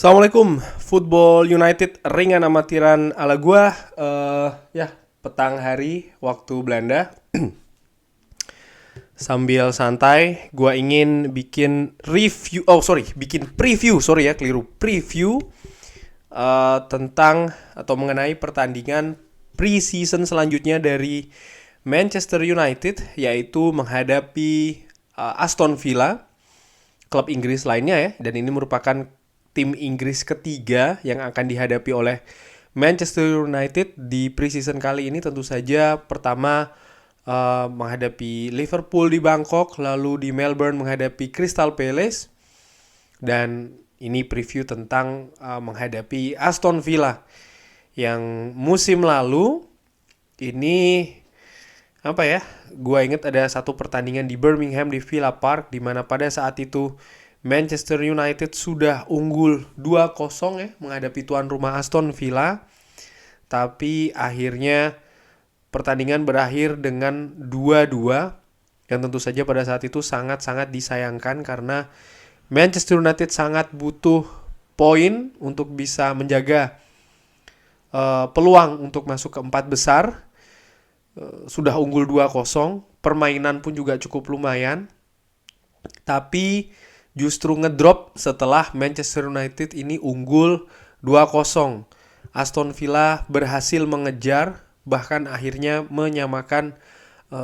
Assalamualaikum, Football United ringan amatiran ala gua. Petang hari waktu Belanda. Sambil santai, gua ingin bikin preview, preview tentang atau mengenai pertandingan pre-season selanjutnya dari Manchester United, yaitu menghadapi Aston Villa, klub Inggris lainnya ya, dan ini merupakan tim Inggris ketiga yang akan dihadapi oleh Manchester United di preseason kali ini. Tentu saja pertama menghadapi Liverpool di Bangkok, lalu di Melbourne menghadapi Crystal Palace, dan ini preview tentang menghadapi Aston Villa yang musim lalu ini gua inget ada satu pertandingan di Birmingham di Villa Park, di mana pada saat itu Manchester United sudah unggul 2-0 ya menghadapi tuan rumah Aston Villa. Tapi akhirnya pertandingan berakhir dengan 2-2 yang tentu saja pada saat itu sangat-sangat disayangkan karena Manchester United sangat butuh poin untuk bisa menjaga peluang untuk masuk ke 4 besar. Sudah unggul 2-0, permainan pun juga cukup lumayan. Tapi justru ngedrop setelah Manchester United ini unggul 2-0. Aston Villa berhasil mengejar, bahkan akhirnya menyamakan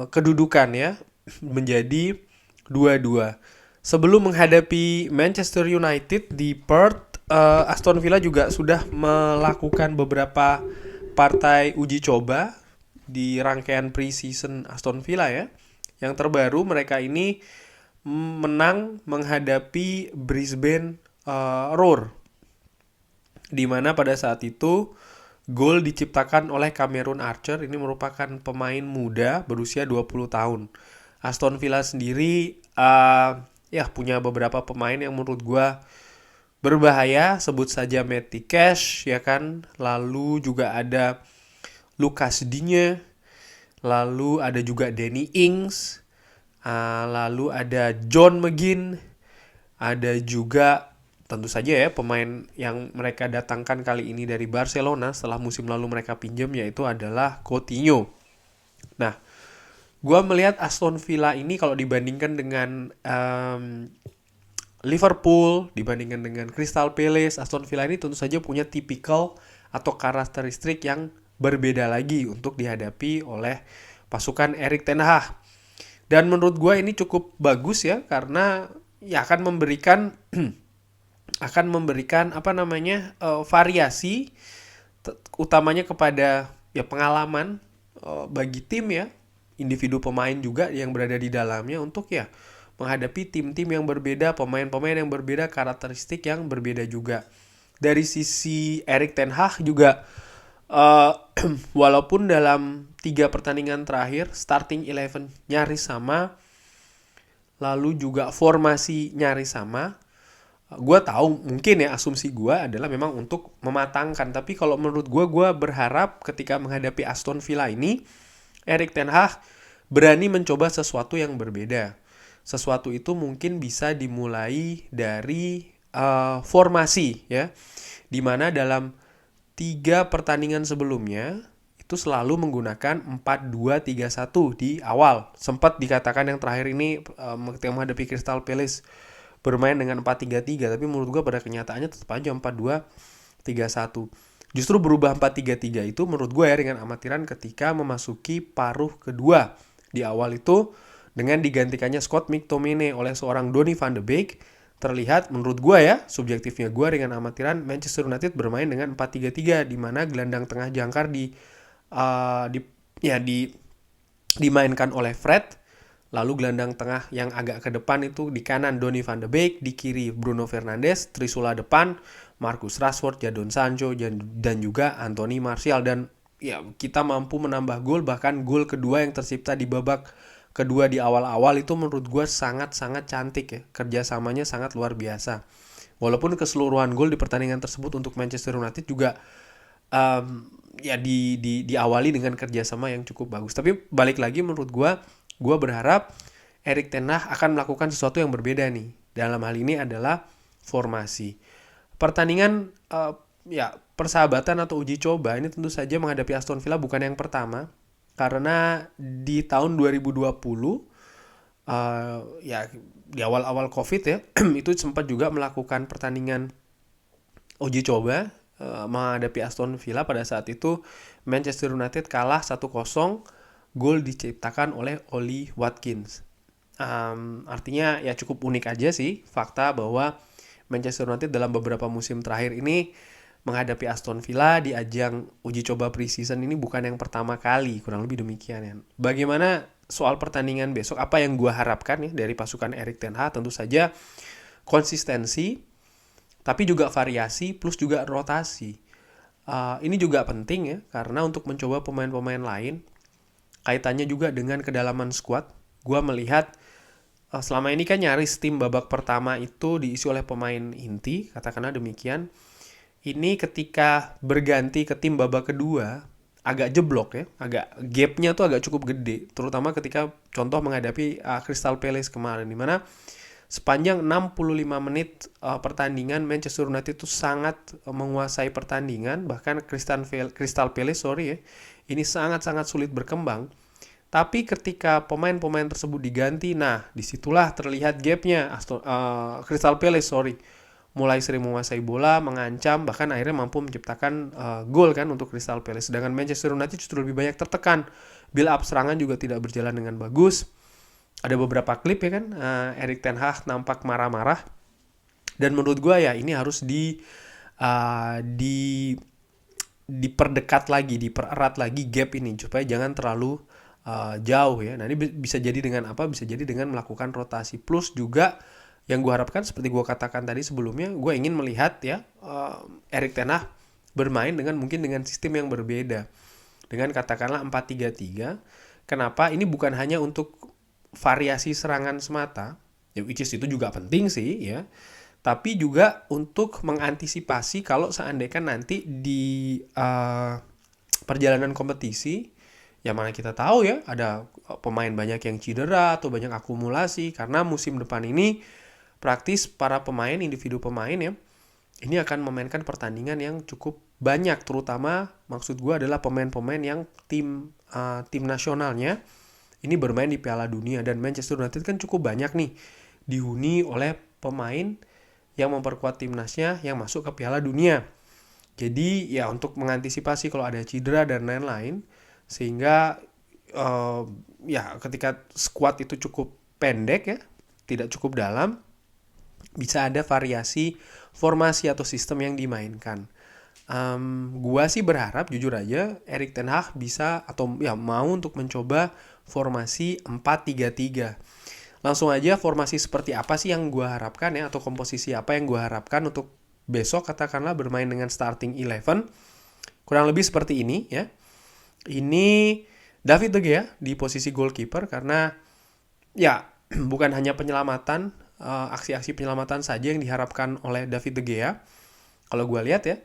kedudukan ya, menjadi 2-2. Sebelum menghadapi Manchester United di Perth, Aston Villa juga sudah melakukan beberapa partai uji coba di rangkaian pre-season Aston Villa ya. Yang terbaru mereka ini menang menghadapi Brisbane Roar, di mana pada saat itu gol diciptakan oleh Cameron Archer. Ini merupakan pemain muda berusia 20 tahun. Aston Villa sendiri punya beberapa pemain yang menurut gua berbahaya, sebut saja Matty Cash ya kan. Lalu juga ada Lucas Digne, lalu ada juga Danny Ings, lalu ada John McGinn, ada juga tentu saja ya pemain yang mereka datangkan kali ini dari Barcelona setelah musim lalu mereka pinjam, yaitu adalah Coutinho. Nah, gue melihat Aston Villa ini kalau dibandingkan dengan Liverpool, dibandingkan dengan Crystal Palace, Aston Villa ini tentu saja punya tipikal atau karakteristik yang berbeda lagi untuk dihadapi oleh pasukan Erik ten Hag. Dan menurut gue ini cukup bagus ya, karena ya akan memberikan variasi, utamanya kepada ya pengalaman bagi tim ya, individu pemain juga yang berada di dalamnya untuk ya menghadapi tim-tim yang berbeda, pemain-pemain yang berbeda, karakteristik yang berbeda juga. Dari sisi Erik ten Hag juga walaupun dalam 3 pertandingan terakhir starting 11 nyaris sama, lalu juga formasi nyaris sama, gue tahu mungkin ya asumsi gue adalah memang untuk mematangkan. Tapi kalau menurut gue berharap ketika menghadapi Aston Villa ini Erik ten Hag berani mencoba sesuatu yang berbeda. Sesuatu itu mungkin bisa dimulai dari formasi ya, dimana dalam 3 pertandingan sebelumnya itu selalu menggunakan 4-2-3-1 di awal. Sempat dikatakan yang terakhir ini ketika menghadapi Crystal Palace bermain dengan 4-3-3, tapi menurut gue pada kenyataannya tetap aja 4-2-3-1. Justru berubah 4-3-3 itu menurut gue ya dengan amatiran ketika memasuki paruh kedua. Di awal itu dengan digantikannya Scott McTominay oleh seorang Donny van de Beek, terlihat menurut gue ya, subjektifnya gue dengan amatiran, Manchester United bermain dengan 4-3-3, di mana gelandang tengah jangkar dimainkan oleh Fred, lalu gelandang tengah yang agak ke depan itu di kanan Donny van de Beek, di kiri Bruno Fernandes, trisula depan Marcus Rashford, Jadon Sancho dan juga Anthony Martial. Dan ya kita mampu menambah gol, bahkan gol kedua yang tercipta di babak kedua di awal-awal itu menurut gue sangat-sangat cantik ya. Kerjasamanya sangat luar biasa. Walaupun keseluruhan gol di pertandingan tersebut untuk Manchester United juga diawali dengan kerjasama yang cukup bagus. Tapi balik lagi menurut gue berharap Erik ten Hag akan melakukan sesuatu yang berbeda nih. Dalam hal ini adalah formasi. Pertandingan persahabatan atau uji coba ini tentu saja menghadapi Aston Villa bukan yang pertama, karena di tahun 2020 di awal-awal Covid ya itu sempat juga melakukan pertandingan uji coba menghadapi Aston Villa. Pada saat itu Manchester United kalah 1-0, gol diciptakan oleh Oli Watkins. Artinya ya cukup unik aja sih fakta bahwa Manchester United dalam beberapa musim terakhir ini menghadapi Aston Villa di ajang uji coba pre-season ini bukan yang pertama kali, kurang lebih demikian ya. Bagaimana soal pertandingan besok, apa yang gue harapkan ya dari pasukan Erik ten Hag? Tentu saja konsistensi, tapi juga variasi plus juga rotasi. Ini juga penting ya, karena untuk mencoba pemain-pemain lain, kaitannya juga dengan kedalaman skuad. Gue melihat selama ini kan nyaris tim babak pertama itu diisi oleh pemain inti, katakanlah demikian. Ini ketika berganti ke tim babak kedua, agak jeblok ya, gapnya tuh agak cukup gede, terutama ketika contoh menghadapi Crystal Palace kemarin, dimana sepanjang 65 menit pertandingan Manchester United itu sangat menguasai pertandingan, bahkan Crystal Palace ini sangat-sangat sulit berkembang. Tapi ketika pemain-pemain tersebut diganti, nah disitulah terlihat gapnya. Crystal Palace mulai sering menguasai bola, mengancam, bahkan akhirnya mampu menciptakan gol kan untuk Crystal Palace. Sedangkan Manchester United justru lebih banyak tertekan. Build up serangan juga tidak berjalan dengan bagus. Ada beberapa klip ya kan, Erik ten Hag nampak marah-marah. Dan menurut gue ya ini harus diperdekat lagi, dipererat lagi gap ini supaya jangan terlalu jauh ya. Nah ini bisa jadi dengan apa? Bisa jadi dengan melakukan rotasi, plus juga yang gue harapkan seperti gue katakan tadi sebelumnya, gue ingin melihat ya Erik ten Hag bermain mungkin dengan sistem yang berbeda, dengan katakanlah 4-3-3. Kenapa? Ini bukan hanya untuk variasi serangan semata, ya which is itu juga penting sih ya, tapi juga untuk mengantisipasi kalau seandainya nanti di perjalanan kompetisi, yang mana kita tahu ya ada pemain banyak yang cedera atau banyak akumulasi, karena musim depan ini praktis para pemain, individu pemain ya, ini akan memainkan pertandingan yang cukup banyak, terutama maksud gue adalah pemain-pemain yang tim nasionalnya ini bermain di Piala Dunia. Dan Manchester United kan cukup banyak nih dihuni oleh pemain yang memperkuat timnasnya yang masuk ke Piala Dunia. Jadi ya untuk mengantisipasi kalau ada cedera dan lain-lain, sehingga ketika skuad itu cukup pendek ya, tidak cukup dalam, bisa ada variasi formasi atau sistem yang dimainkan. Gua sih berharap jujur aja Erik ten Hag bisa atau ya mau untuk mencoba formasi 4-3-3. Langsung aja formasi seperti apa sih yang gua harapkan ya, atau komposisi apa yang gua harapkan untuk besok katakanlah bermain dengan starting 11. Kurang lebih seperti ini ya. Ini David De Gea di posisi goalkeeper, karena ya bukan hanya penyelamatan, aksi-aksi penyelamatan saja yang diharapkan oleh David De Gea. Kalau gue lihat ya,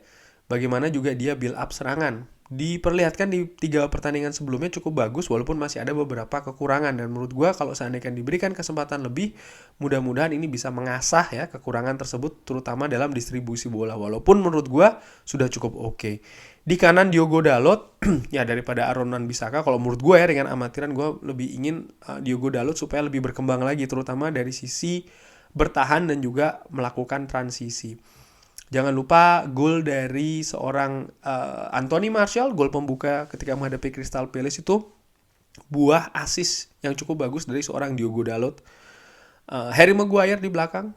bagaimana juga dia build up serangan. Diperlihatkan di 3 pertandingan sebelumnya cukup bagus, walaupun masih ada beberapa kekurangan. Dan menurut gue kalau seandainya diberikan kesempatan lebih, mudah-mudahan ini bisa mengasah ya kekurangan tersebut, terutama dalam distribusi bola. Walaupun menurut gue sudah cukup oke. Di kanan Diogo Dalot, ya daripada Aaron Wan-Bissaka, kalau menurut gue ya dengan amatiran gue lebih ingin Diogo Dalot supaya lebih berkembang lagi, terutama dari sisi bertahan dan juga melakukan transisi. Jangan lupa gol dari seorang Anthony Martial, gol pembuka ketika menghadapi Crystal Palace itu buah asis yang cukup bagus dari seorang Diogo Dalot. Harry Maguire di belakang.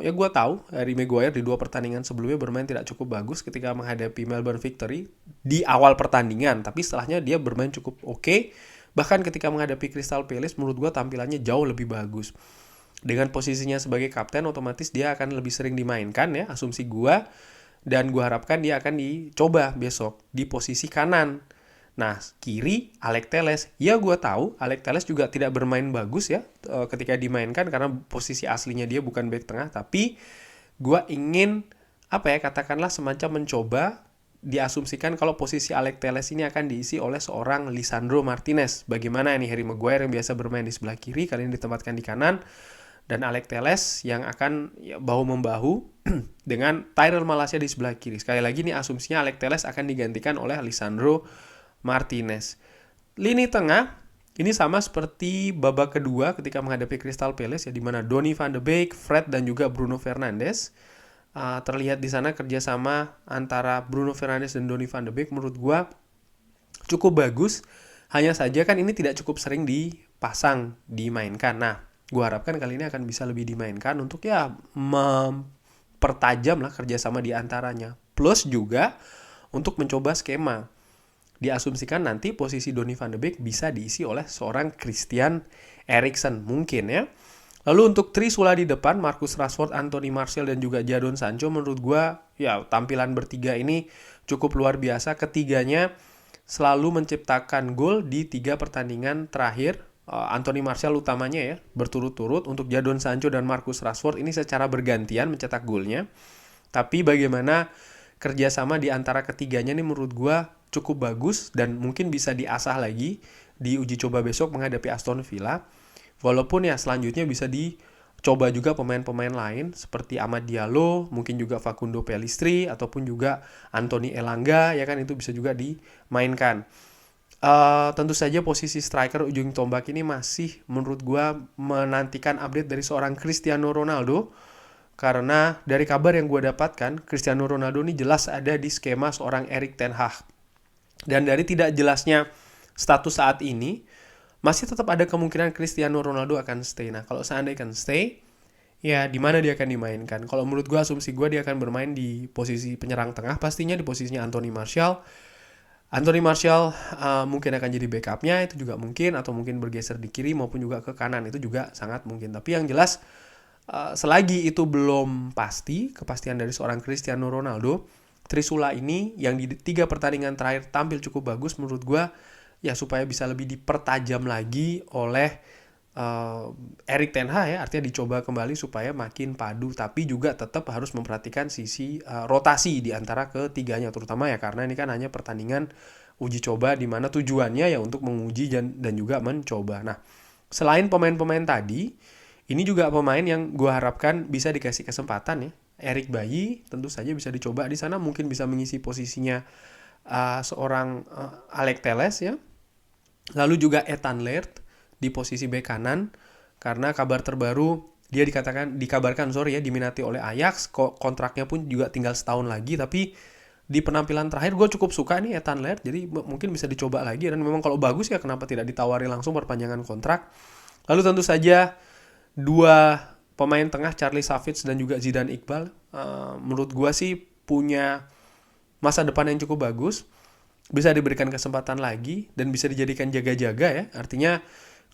Ya gue tahu Harry Maguire di 2 pertandingan sebelumnya bermain tidak cukup bagus ketika menghadapi Melbourne Victory di awal pertandingan, tapi setelahnya dia bermain cukup oke. Bahkan ketika menghadapi Crystal Palace menurut gue tampilannya jauh lebih bagus. Dengan posisinya sebagai kapten otomatis dia akan lebih sering dimainkan ya, asumsi gue, dan gue harapkan dia akan dicoba besok di posisi kanan. Nah, kiri Alex Telles. Ya gue tahu Alex Telles juga tidak bermain bagus ya ketika dimainkan, karena posisi aslinya dia bukan back tengah. Tapi gue ingin katakanlah semacam mencoba diasumsikan kalau posisi Alex Telles ini akan diisi oleh seorang Lisandro Martinez. Bagaimana ini Harry Maguire yang biasa bermain di sebelah kiri kali ini ditempatkan di kanan. dan Alex Telles yang akan bahu-membahu dengan Tyrell Malacia di sebelah kiri. Sekali lagi nih asumsinya Alex Telles akan digantikan oleh Lisandro Martinez. Lini tengah ini sama seperti babak kedua ketika menghadapi Crystal Palace di mana Donny van de Beek, Fred dan juga Bruno Fernandes. Terlihat di sana kerjasama antara Bruno Fernandes dan Donny van de Beek menurut gua cukup bagus. Hanya saja kan ini tidak cukup sering dipasang, dimainkan. Nah, gue harapkan kali ini akan bisa lebih dimainkan untuk mempertajam lah kerjasama di antaranya. Plus juga untuk mencoba skema. Diasumsikan nanti posisi Donny van de Beek bisa diisi oleh seorang Christian Eriksen mungkin ya. Lalu untuk Trisula di depan, Marcus Rashford, Anthony Martial dan juga Jadon Sancho menurut gue tampilan bertiga ini cukup luar biasa. Ketiganya selalu menciptakan gol di 3 pertandingan terakhir. Anthony Martial utamanya ya, berturut-turut. Untuk Jadon Sancho dan Marcus Rashford ini secara bergantian mencetak golnya. Tapi bagaimana kerjasama di antara ketiganya ini menurut gue cukup bagus dan mungkin bisa diasah lagi di uji coba besok menghadapi Aston Villa. Walaupun ya selanjutnya bisa dicoba juga pemain-pemain lain seperti Amad Diallo, mungkin juga Facundo Pellistri ataupun juga Anthony Elanga ya kan, itu bisa juga dimainkan. Tentu saja posisi striker ujung tombak ini masih menurut gue menantikan update dari seorang Cristiano Ronaldo. Karena dari kabar yang gue dapatkan, Cristiano Ronaldo ini jelas ada di skema seorang Erik ten Hag. Dan dari tidak jelasnya status saat ini, masih tetap ada kemungkinan Cristiano Ronaldo akan stay. Nah, kalau seandainya akan stay, ya di mana dia akan dimainkan? Kalau menurut gue, asumsi gue dia akan bermain di posisi penyerang tengah, pastinya di posisinya Anthony Martial. Anthony Martial mungkin akan jadi backupnya, itu juga mungkin, atau mungkin bergeser di kiri maupun juga ke kanan, itu juga sangat mungkin. Tapi yang jelas, selagi itu belum pasti, kepastian dari seorang Cristiano Ronaldo, Trisula ini yang di 3 pertandingan terakhir tampil cukup bagus menurut gue, ya supaya bisa lebih dipertajam lagi oleh Erik ten Hag ya, artinya dicoba kembali supaya makin padu, tapi juga tetap harus memperhatikan sisi rotasi di antara ketiganya, terutama ya karena ini kan hanya pertandingan uji coba di mana tujuannya ya untuk menguji dan juga mencoba. Nah, selain pemain-pemain tadi, ini juga pemain yang gue harapkan bisa dikasih kesempatan ya. Eric Bailly tentu saja bisa dicoba di sana, mungkin bisa mengisi posisinya seorang Alex Telles ya. Lalu juga Ethan Laird di posisi bek kanan, karena kabar terbaru dia dikabarkan diminati oleh Ajax, kontraknya pun juga tinggal setahun lagi. Tapi di penampilan terakhir gue cukup suka nih Ethan Laird, jadi mungkin bisa dicoba lagi, dan memang kalau bagus ya kenapa tidak ditawari langsung perpanjangan kontrak. Lalu tentu saja 2 pemain tengah, Charlie Savage dan juga Zidane Iqbal, menurut gue sih punya masa depan yang cukup bagus, bisa diberikan kesempatan lagi dan bisa dijadikan jaga-jaga ya. Artinya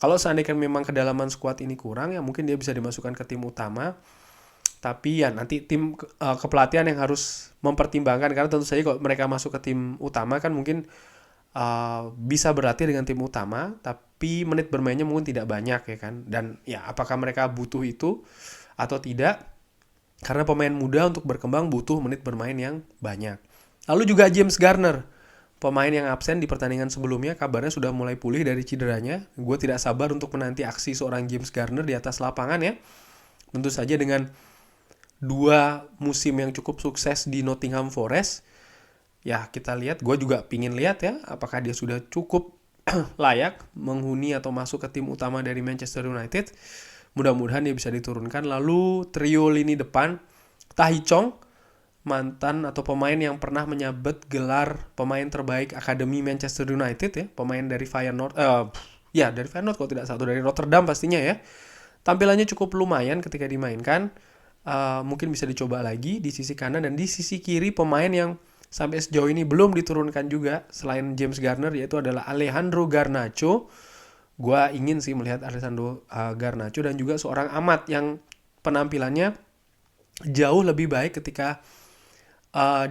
kalau seandainya memang kedalaman skuad ini kurang ya mungkin dia bisa dimasukkan ke tim utama. Tapi ya nanti tim kepelatihan yang harus mempertimbangkan, karena tentu saja kalau mereka masuk ke tim utama kan mungkin bisa berlatih dengan tim utama, tapi menit bermainnya mungkin tidak banyak ya kan. Dan ya apakah mereka butuh itu atau tidak? Karena pemain muda untuk berkembang butuh menit bermain yang banyak. Lalu juga James Garner, pemain yang absen di pertandingan sebelumnya, kabarnya sudah mulai pulih dari cederanya. Gue tidak sabar untuk menanti aksi seorang James Garner di atas lapangan ya. Tentu saja dengan 2 musim yang cukup sukses di Nottingham Forest, ya kita lihat, gue juga pingin lihat ya apakah dia sudah cukup layak menghuni atau masuk ke tim utama dari Manchester United. Mudah-mudahan dia bisa diturunkan. Lalu trio lini depan, Tahi Chong, mantan atau pemain yang pernah menyabet gelar pemain terbaik Akademi Manchester United ya, pemain dari Feyenoord, dari Feyenoord kalau tidak salah, dari Rotterdam pastinya ya. Tampilannya cukup lumayan ketika dimainkan, mungkin bisa dicoba lagi di sisi kanan. Dan di sisi kiri pemain yang sampai sejauh ini belum diturunkan juga selain James Garner, yaitu adalah Alejandro Garnacho. Gua ingin sih melihat Alejandro Garnacho, dan juga seorang Amad yang penampilannya jauh lebih baik ketika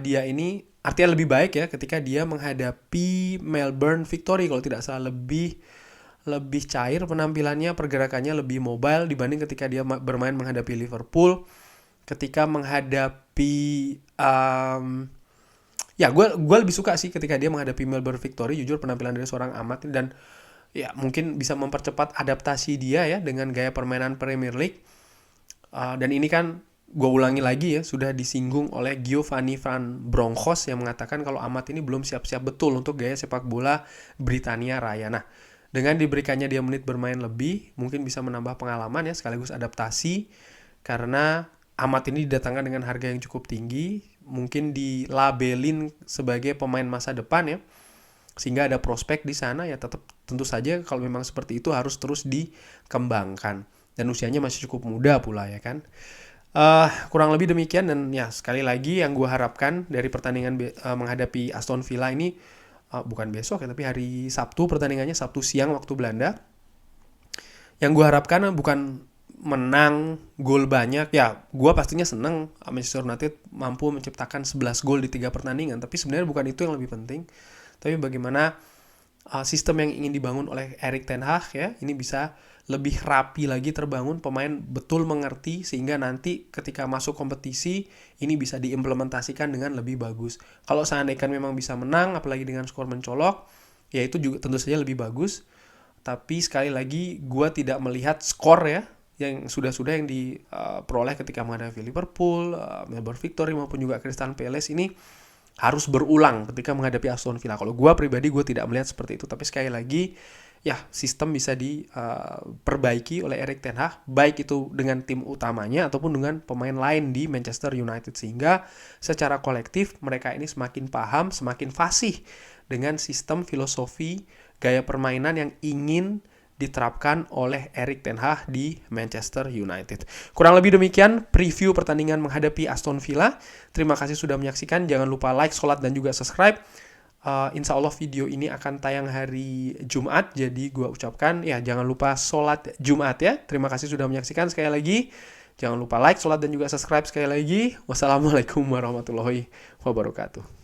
dia ini, artinya lebih baik ya ketika dia menghadapi Melbourne Victory kalau tidak salah, lebih cair penampilannya, pergerakannya lebih mobile dibanding ketika dia bermain menghadapi Liverpool. Ketika menghadapi gue lebih suka sih ketika dia menghadapi Melbourne Victory, jujur penampilan dari seorang Amad, dan ya mungkin bisa mempercepat adaptasi dia ya dengan gaya permainan Premier League. Dan ini kan gue ulangi lagi ya, sudah disinggung oleh Giovanni Van Bronckhorst yang mengatakan kalau Ahmad ini belum siap-siap betul untuk gaya sepak bola Britania Raya. Nah, dengan diberikannya dia menit bermain lebih, mungkin bisa menambah pengalaman ya, sekaligus adaptasi. Karena Ahmad ini didatangkan dengan harga yang cukup tinggi, mungkin dilabelin sebagai pemain masa depan ya, sehingga ada prospek di sana ya. Tetap tentu saja kalau memang seperti itu harus terus dikembangkan, dan usianya masih cukup muda pula ya kan. Kurang lebih demikian, dan ya sekali lagi yang gue harapkan dari pertandingan menghadapi Aston Villa ini, bukan besok ya, tapi hari Sabtu pertandingannya, Sabtu siang waktu Belanda. Yang gue harapkan bukan menang, gol banyak. Ya, gue pastinya seneng Manchester United mampu menciptakan 11 gol di 3 pertandingan, tapi sebenarnya bukan itu yang lebih penting. Tapi bagaimana sistem yang ingin dibangun oleh Erik ten Hag ya, ini bisa lebih rapi lagi terbangun, pemain betul mengerti, sehingga nanti ketika masuk kompetisi ini bisa diimplementasikan dengan lebih bagus. Kalau seandainya memang bisa menang, apalagi dengan skor mencolok, ya itu juga tentu saja lebih bagus. Tapi sekali lagi gue tidak melihat skor ya yang sudah-sudah yang diperoleh ketika menghadapi Liverpool, Melbourne Victory maupun juga Crystal Palace ini harus berulang ketika menghadapi Aston Villa. Kalau gue pribadi, gue tidak melihat seperti itu. Tapi sekali lagi, ya sistem bisa diperbaiki oleh Erik ten Hag, baik itu dengan tim utamanya ataupun dengan pemain lain di Manchester United, sehingga secara kolektif mereka ini semakin paham, semakin fasih dengan sistem filosofi gaya permainan yang ingin diterapkan oleh Erik ten Hag di Manchester United. Kurang lebih demikian preview pertandingan menghadapi Aston Villa. Terima kasih sudah menyaksikan. Jangan lupa like, sholat, dan juga subscribe. Insya Allah video ini akan tayang hari Jumat. Jadi gue ucapkan ya jangan lupa sholat Jumat ya. Terima kasih sudah menyaksikan sekali lagi. Jangan lupa like, sholat, dan juga subscribe sekali lagi. Wassalamualaikum warahmatullahi wabarakatuh.